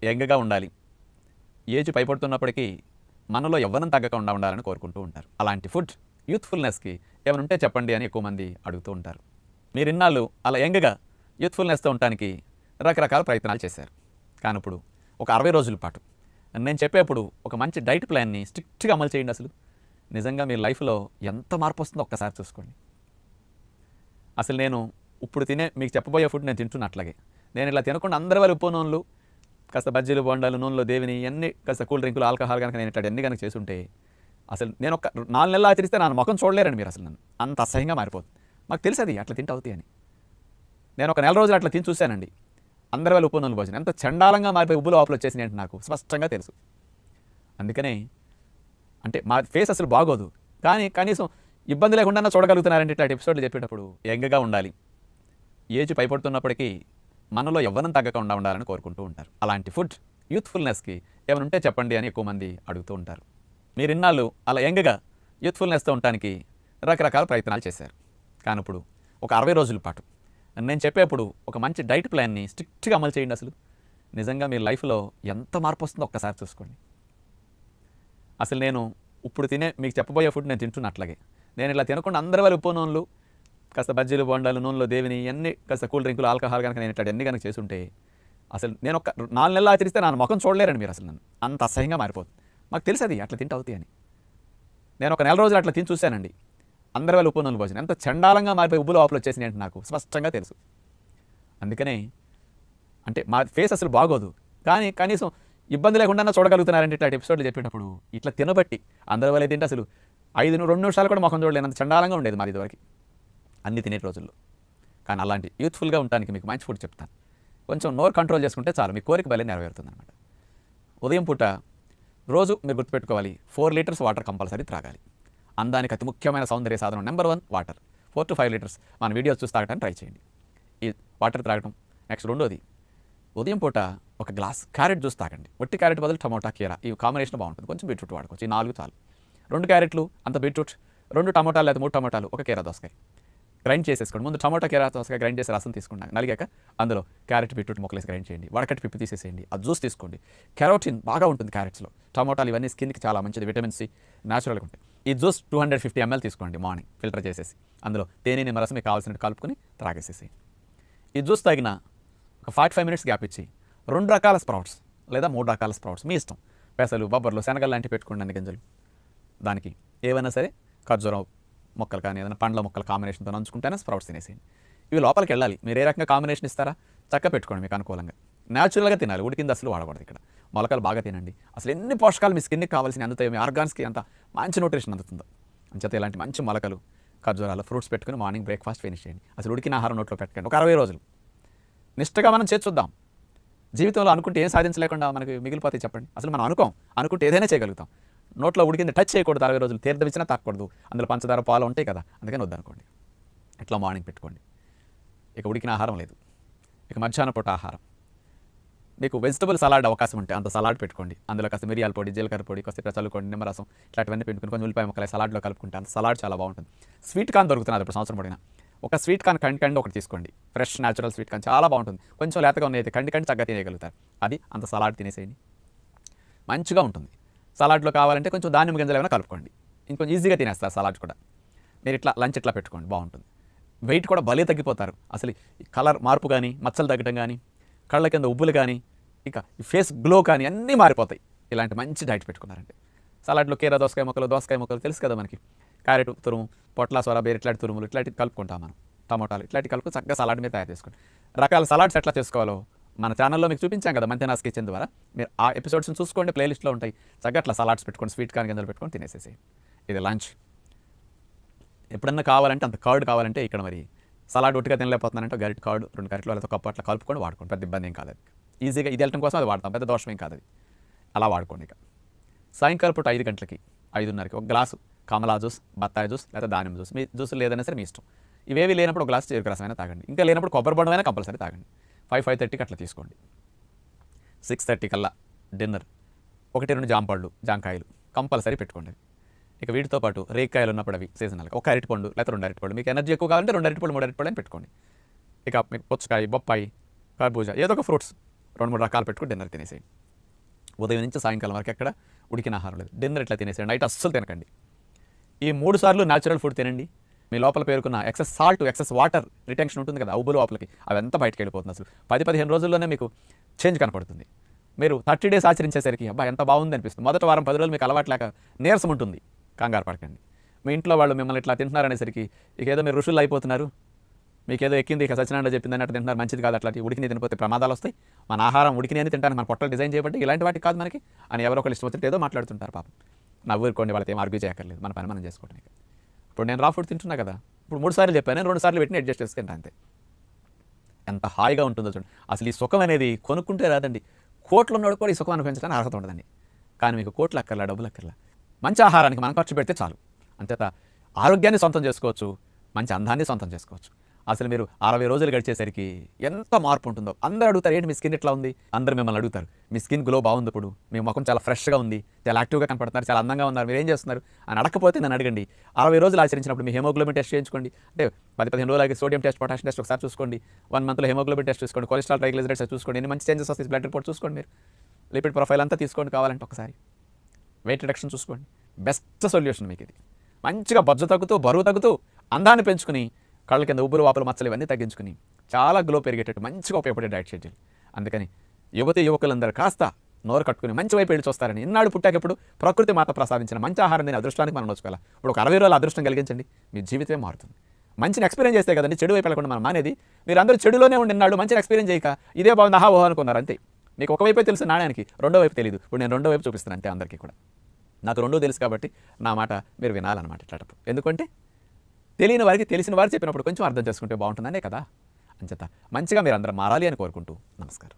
యంగ్‌గా ఉండాలి. ఏజ్ పైపడుతున్నప్పటికీ మనలో యవ్వనం తగ్గకుండా ఉండాలని కోరుకుంటూ ఉంటారు. అలాంటి ఫుడ్ యూత్‌ఫుల్‌నెస్‌కి ఏమైనా ఉంటే చెప్పండి అని ఎక్కువ మంది అడుగుతూ ఉంటారు. మీరు ఇన్నాళ్ళు అలా యంగ్‌గా యూత్‌ఫుల్‌నెస్‌తో ఉండటానికి రకరకాల ప్రయత్నాలు చేశారు. కానీ ఇప్పుడు ఒక 60 రోజుల పాటు నేను చెప్పేప్పుడు ఒక మంచి డైట్ ప్లాన్‌ని స్ట్రిక్ట్‌గా అమలు చేయండి అసలు. నిజంగా మీ లైఫ్‌లో ఎంత మార్పు వస్తుందో ఒక్కసారి చూసుకోండి. అసలు నేను ఇప్పుడు మీకు చెప్పబోయే ఫుడ్ నేను తింటున్నా అట్లాగే. నేను ఇలా తినకుండా అందరి వాళ్ళు ఉప్పు నూనెలు, కాస్త బజ్జీలు, బొండాలు, నూనెలో దేవిని ఇవన్నీ కాస్త కూల్ డ్రింకులు, ఆల్కహాల్ కనుక నేను ఇట్లాంటివన్నీ కనుక చేసుంటే అసలు నేను ఒక 4 నెలలు ఆచరిస్తే నా ముఖం చూడలేరండి మీరు అసలు నన్ను. అంత అసహ్యంగా మారిపోతుంది. మాకు తెలుసు అది అట్లా తింటే అవుతాయి అని. నేను ఒక నెల రోజులు అట్లా తిని చూశానండి. అందరి వాళ్ళు ఉప్పు నూనెలు భోజనం ఎంత చండాలంగా మారిపోయి ఉబ్బు లోపల వచ్చేసినాయి అంటే నాకు స్పష్టంగా తెలుసు. అందుకనే అంటే మా ఫేస్ అసలు బాగోదు. కానీ కనీసం ఇబ్బంది లేకుండా చూడగలుగుతున్నారంటే ఇట్లాంటి ఎపిసోడ్లు చెప్పేటప్పుడు యంగ్‌గా ఉండాలి. ఏజ్ పైపడుతున్నప్పటికీ మనలో యవ్వనం తగ్గకుండా ఉండాలని కోరుకుంటూ ఉంటారు. అలాంటి ఫుడ్ యూత్‌ఫుల్‌నెస్‌కి ఏమైనా ఉంటే చెప్పండి అని ఎక్కువ మంది అడుగుతూ ఉంటారు. మీరు ఇన్నాళ్ళు అలా యంగ్‌గా యూత్‌ఫుల్‌నెస్‌తో ఉండటానికి రకరకాల ప్రయత్నాలు చేశారు. కానీ ఇప్పుడు ఒక 60 రోజుల పాటు నేను చెప్పేప్పుడు ఒక మంచి డైట్ ప్లాన్‌ని స్ట్రిక్ట్‌గా అమలు చేయండి అసలు. నిజంగా మీ లైఫ్‌లో ఎంత మార్పు వస్తుందో ఒక్కసారి చూసుకోండి. అసలు నేను ఇప్పుడు మీకు చెప్పబోయే ఫుడ్ నేను తింటున్నా అట్లాగే. నేను ఇలా తినకుండా అందరి వాళ్ళు ఉప్పు నూనెలు, కాస్త బజ్జీలు, బొండాలు, నూనెలో దేవిని ఇవన్నీ కాస్త కూల్ డ్రింకులు, ఆల్కహాల్ కనుక నేను ఇట్లాంటివన్నీ కనుక చేసుంటే అసలు నేను ఒక 4 నెలలు ఆచరిస్తే నా ముఖం చూడలేరండి మీరు అసలు నన్ను. అంత అసహ్యంగా మారిపోతుంది. మాకు తెలుసు అది అట్లా తింటే అవుతాయి అని. నేను ఒక నెల రోజులు అట్లా తిని చూశానండి. అందరి వాళ్ళు ఉప్పు నూనెలు భోజనం ఎంత చండాలంగా మారిపోయి ఉబ్బు లోపల వచ్చేసినాయి అంటే నాకు స్పష్టంగా తెలుసు. అందుకనే అంటే మా ఫేస్ అసలు బాగోదు. కానీ కనీసం ఇబ్బంది లేకుండా చూడగలుగుతున్నారంటే ఇట్లాంటి ఎపిసోడ్లు చెప్పేటప్పుడు ఇట్లా తినబట్టి అందరి వాళ్ళు తింటే అసలు 2 నిమిషాలు కూడా ముఖం చూడలేనంత చండాలంగా ఉండేది మాది ఇదివరకు అన్ని తినే రోజుల్లో. కానీ అలాంటి యూత్‌ఫుల్‌గా ఉండడానికి మీకు మంచి ఫుడ్ చెప్తాను. కొంచెం నోరు కంట్రోల్ చేసుకుంటే చాలు మీ కోరిక భలే నెరవేరుతుందన్నమాట. ఉదయం పూట రోజు మీరు గుర్తుపెట్టుకోవాలి 4 లీటర్స్ వాటర్ కంపల్సరీ త్రాగాలి. అందానికి అతి ముఖ్యమైన సౌందర్య సాధనం నెంబర్ 1 వాటర్. 4 to 5 లీటర్స్ మన వీడియోస్ చూసి తాగడానికి ట్రై చేయండి. ఈ వాటర్ త్రాగడం. నెక్స్ట్ రెండోది ఉదయం పూట ఒక గ్లాస్ క్యారెట్ జ్యూస్ తాగండి. వట్టి క్యారెట్ బదులు టమోటా, కీరా ఈ కాంబినేషన్ బాగుంటుంది. కొంచెం బీట్రూట్ వాడుకోవచ్చు. ఈ 4 చాలు. 2 క్యారెట్లు, అంత బీట్రూట్, 2 టమోటాలు లేదా 3 టమోటాలు, ఒక కీరా దోసకాయ గ్రైండ్ చేసేసుకోండి. ముందు టమోటా, కీరా దోసకాయ గ్రైండ్ చేసి రసం తీసుకున్నాక నలిగాక అందులో క్యారెట్, బీట్రూట్ ముక్కలేసి గ్రైండ్ చేయండి. వడకట్టి పిప్పి తీసేసేయండి. ఆ జ్యూస్ తీసుకోండి. కెరోటిన్ బాగా ఉంటుంది క్యారెట్స్లో. టమోటాలు ఇవన్నీ స్కిన్కి చాలా మంచిది. విటమిన్ సి న్యాచురల్గా ఉంటాయి. ఈ జ్యూస్ 250 ml తీసుకోండి. మార్నింగ్ ఫిల్టర్ చేసేసి అందులో తేనె, నిమ్మరసం మీకు కావాల్సినట్టు కలుపుకొని త్రాగేసేసి ఈ జ్యూస్ తాగిన ఒక 45 minutes గ్యాప్ ఇచ్చి 2 రకాల స్ప్రౌట్స్ లేదా 3 రకాల స్ప్రౌట్స్ మీ ఇష్టం. పెసలు, బొబ్బర్లు, శనగలు లాంటివి పెట్టుకోండి. అన్ని గింజలు దానికి ఏవైనా సరే ఖర్జూరం మొక్కలు కానీ ఏదైనా పండ్ల మొక్కల కాంబినేషన్తో నంచుకుంటేనే స్ప్రౌట్స్ తినేసేయండి. ఇవి లోపలికి వెళ్ళాలి. మీరు ఏ రకంగా కాంబినేషన్ ఇస్తారా చక్కగా పెట్టుకోండి మీకు అనుకూలంగా. న్యాచురల్గా తినాలి. ఉడికింది అసలు వాడకూడదు. ఇక్కడ మొలకలు బాగా తినండి. అసలు ఎన్ని పోషకాలు మీ స్కిన్కి కావాల్సిన అందుతాయో, మీ ఆర్గాన్స్కి అంత మంచి న్యూట్రిషన్ అందుతుందో. అంచేత ఇలాంటి మంచి మొలకలు, ఖర్జూరాలు, ఫ్రూట్స్ పెట్టుకుని మార్నింగ్ బ్రేక్ఫాస్ట్ ఫినిష్ చేయండి. అసలు ఉడికిన ఆహారం నోట్లో పెట్టండి. ఒక 60 రోజులు నిష్టగా మనం చేర్చుద్దాం. జీవితంలో అనుకుంటే ఏం సాధించలేకుండా మనకి మిగిలిపోతాయి చెప్పండి. అసలు మనం అనుకుంటే ఏదైనా చేయగలుగుతాం. నోట్లో ఉడికింది టచ్ చేయకూడదు. 60 రోజులు తీర్థం ఇచ్చినా తాకూడదు. అందులో పంచదార, పాలు ఉంటాయి కదా, అందుకని వద్దనుకోండి. ఇట్లా మార్నింగ్ పెట్టుకోండి. ఇక ఉడికిన ఆహారం లేదు. ఇక మధ్యాహ్నం పూట ఆహారం మీకు వెజిటబుల్ సలాడ్ అవకాశం ఉంటే అంత సలాడ్ పెట్టుకోండి. అందులో కాస్త మిరియాల పొడి, జీలకర్ర పొడి, కాస్త చల్లుకోండి, నిమ్మరసం ఇట్లాంటివన్నీ పెట్టుకుని కొంచెం ఉల్లిపాయ ముక్కలు సలాడ్లో కలుపుకుంటే అంత సలాడ్ చాలా బాగుంటుంది. స్వీట్ కార్న్ దొరుకుతున్నది ఇప్పుడు సంవత్సరం పడిన. ఒక స్వీట్ కార్న్ కండి ఒకటి తీసుకోండి. ఫ్రెష్ న్యాచురల్ స్వీట్ కార్న్ చాలా బాగుంటుంది. కొంచెం లేతగా ఉన్నది కండి చక్కగా తినేయగలుగుతారు. అది అంత సలాడ్ తినేసేయండి. మంచిగా ఉంటుంది. సలాడ్లో కావాలంటే కొంచెం ధాన్యం గింజలు ఏమైనా కలుపుకోండి. ఇంకొంచెం ఈజీగా తినేస్తారు సలాడ్ కూడా. మీరు ఇట్లా లంచ్ ఇట్లా పెట్టుకోండి, బాగుంటుంది. వెయిట్ కూడా భలే తగ్గిపోతారు. అసలు కలర్ మార్పు కానీ, మచ్చలు తగ్గడం కానీ, కళ్ళ కింద ఉబ్బులు కానీ, ఇక ఫేస్ గ్లో కానీ అన్నీ మారిపోతాయి ఇలాంటి మంచి డైట్ పెట్టుకున్నారంటే. సలాడ్లో కీరా దోసకాయ ముక్కలు తెలుసు కదా మనకి. క్యారెట్ తురుము, పొట్ల, సొర, బేర్ ఇట్లాంటి తురుములు ఇట్లాంటివి కలుపుకుంటాం మనం. టమోటాలు ఇట్లాంటివి కలుపుకొని చక్కగా సలాడ్ మీద తయారు చేసుకోండి. రకాల సలాడ్స్ ఎట్లా చేసుకోవాలో మన ఛానల్లో మీకు చూపించాం కదా, మంతెనాస్ కిచెన్ ద్వారా. మీరు ఆ ఎపిసోడ్స్ని చూసుకోండి, ప్లేలిస్ట్లో ఉంటాయి. చక్కగా అట్లా సలాడ్స్ పెట్టుకోండి, స్వీట్ కార్న్ గింజలు పెట్టుకొని తినేసేసి. ఇది లంచ్. ఎప్పుడన్నా కావాలంటే అంత కర్డ్ కావాలంటే ఇక్కడ మరి సలాడ్ ఒట్టిగా తినలేకపోతున్నానంటే గరిట కర్డ్ 2 గరిటలు లేదా కప్పు అట్లా కలుపుకొని వాడుకోండి. పెద్ద ఇబ్బంది ఏం కాదు. అది ఈజీగా ఇది వెళ్ళటం కోసం అది వాడతాం, పెద్ద దోషం ఏం కాదు అది. అలా వాడుకోండి. ఇక సాయంకాలం పూట 5 గంటలకి 5:30కి ఒక గ్లాసు కమలా జ్యూస్, బత్తాయి జ్యూస్ లేదా దానిమ్మ జ్యూస్, మీ జ్యూస్ లేదైనా సరే మీ ఇష్టం. ఇవేవి లేనప్పుడు ఒక గ్లాస్ చెరుకు రసమైనా తాగండి. ఇంకా లేనప్పుడు కొబ్బరి బొండమైనా కంపల్సరీ తాగండి. 5:30కి అట్లా తీసుకోండి. 6:30 కల్లా డిన్నర్ 1-2 జాంకాయలు కంపల్సరీ పెట్టుకోండి. ఇక వీటితో పాటు రేక్కాయలు ఉన్నప్పుడు అవి సీజనల్గా ఒక అరటిపండు లేదా 2 అరటిపండు, మీకు ఎనర్జీ ఎక్కువ కావాలంటే 2 అరటిపండు 3 అరటిపండు అని పెట్టుకోండి. ఇక మీకు పుచ్చకాయ, బొప్పాయి, కర్బూజా ఏదో ఒక ఫ్రూట్స్ 2-3 రకాలు పెట్టుకుని డిన్నర్ తినేసేయండి. ఉదయం నుంచి సాయంకాలం వరకు ఎక్కడ ఉడికిన ఆహారం లేదు. డిన్నర్ ఇట్లా తినేసేయండి. నైట్ అస్సలు తినకండి. ఈ 3 సార్లు న్యాచురల్ ఫుడ్ తినండి. మీ లోపల పేరుకున్న excess salt, excess water retention ఉంటుంది కదా ఉబ్బు లోపలికి, అవంతా బయటకు వెళ్ళిపోతుంది. అసలు 10-15 రోజుల్లోనే మీకు చేంజ్ కనపడుతుంది. మీరు 30 డేస్ ఆచరించేసరికి అబ్బా ఎంత బాగుంది అనిపిస్తుంది. మొదటి వారం 10 రోజులు మీకు అలవాట్లేక నీరసం ఉంటుంది. కంగారు పడకండి. మీ ఇంట్లో వాళ్ళు మిమ్మల్ని ఇట్లా తింటున్నారనేసరికి ఇకేదో మీరు ఋషులు అయిపోతున్నారు, మీకేదో ఎక్కింది, ఇక సత్యనారాయణ చెప్పింది అన్నట్టు తింటున్నారు, మంచిది కాదు, అట్లాంటి ఉడికిని తినిపోతే ప్రమాదాలు వస్తాయి, మన ఆహారం ఉడికిని అని తింటాను, మన పొట్టలు డిజైన్ చేయబట్టి ఇలాంటి వాటికి కాదు మనకి అని ఎవరో ఒకరు ఇష్టం వచ్చినట్టు ఏదో మాట్లాడుతుంటారు. పాపం నవ్వుకోండి, వాళ్ళతో ఏం ఆర్గ్యూ చేయక్కర్లేదు, మన పని మనం చేసుకోవడానికి. ఇప్పుడు నేను రా ఫుడ్ తింటున్నా కదా, ఇప్పుడు 3 సార్లు చెప్పాను, నేను 2 సార్లు పెట్టిన అడ్జస్ట్ చేసుకుంటా అంతే. ఎంత హాయిగా ఉంటుందో చూడండి. అసలు ఈ సుఖం అనేది కొనుక్కుంటే రాదండి. కోట్లు ఉన్నవాడు కూడా ఈ సుఖం అనుభవించడానికి అర్హత ఉండదండి. కానీ మీకు కోట్లు అక్కర్లా, డబ్బులు అక్కర్లా, మంచి ఆహారానికి మనం ఖర్చు పెడితే చాలు. అంతేత ఆరోగ్యాన్ని సొంతం చేసుకోవచ్చు, మంచి అందాన్ని సొంతం చేసుకోవచ్చు. అసలు మీరు 60 రోజులు గడిచేసరికి ఎంత మార్పు ఉంటుందో. అందరూ అడుగుతారు, ఏంటి మీ స్కిన్ ఎట్లా ఉంది, అందరూ మిమ్మల్ని అడుగుతారు, మీ స్కిన్ గ్లో బాగుంది, ఇప్పుడు మీ ముఖం చాలా ఫ్రెష్గా ఉంది, చాలా యాక్టివ్గా కనపడుతున్నారు, చాలా అందంగా ఉన్నారు, మీరు ఏం చేస్తున్నారు అని అడగకపోతే నన్ను అడగండి. 60 రోజులు ఆచరించినప్పుడు మీ హెమోగ్లోబిన్ టెస్ట్ చేయించుకోండి. అంటే 10-15 రోజులకి సోడియం టెస్ట్, పొటాషియం టెస్ట్ ఒకసారి చూసుకోండి. 1 మంత్లో హెమోగ్లోబిన్ టెస్ట్ చూసుకోండి, కొలెస్ట్రాల్, ట్రైగ్లిజరైడ్స్ చూసుకోండి, ఎన్ని మంచి చేంజెస్ వస్తాయి, బ్లడ్ రిపోర్ట్ చూసుకోండి, మీరు లిపిడ్ ప్రొఫైల్ అంతా తీసుకోండి కావాలంటే ఒకసారి, వెయిట్ రిడక్షన్ చూసుకోండి. బెస్ట్ సొల్యూషన్ మీకు ఇది. మంచిగా బొజ్జ తగ్గుతూ, బరువు తగ్గుతూ, అందాన్ని పెంచుకుని, కళ్ళ కింద ఉబ్బులు, వాపులు, మచ్చలు ఇవన్నీ తగ్గించుకుని చాలా గ్లో పెరిగేటట్టు మంచిగా ఉపయోగపడే డైట్ షెడ్యూల్. అందుకని యువకులందరూ కాస్త నోరు కట్టుకుని మంచి వైపు వెళ్ళి చూస్తారని, ఇన్నాడు పుట్టాకెప్పుడు ప్రకృతి మాత ప్రసాదించిన మంచి ఆహారం నేను అదృష్టానికి మనం నోచుకోవాలి. ఇప్పుడు ఒక 60 రోజుల అదృష్టం కలిగించండి, మీ జీవితమే మారుతుంది. మంచిని ఎక్స్పీరియన్స్ చేస్తే కదండి చెడు వైపు వెళ్ళకుండా మనం మానేది. మీరు అందరూ చెడులోనే ఉండినాడు, మంచిని ఎక్స్పీరియన్స్ చేయక ఇదే బాగుంది ఆహా ఓహో అనుకున్నారు అంతే. మీకు ఒకవైపే తెలుసు నాణ్యానికి, రెండో వైపు తెలియదు. ఇప్పుడు నేను రెండో వైపు చూపిస్తాను అంతే అందరికీ కూడా. నాకు రెండో తెలుసు కాబట్టి నా మాట మీరు వినాలన్నమాట ఇట్లాంటప్పుడు. ఎందుకంటే తెలియని వారికి తెలిసిన వారు చెప్పినప్పుడు కొంచెం అర్థం చేసుకుంటే బాగుంటుందనే కదా. అంచేత మంచిగా మీరు అందరూ మారాలి అని కోరుకుంటూ నమస్కారం.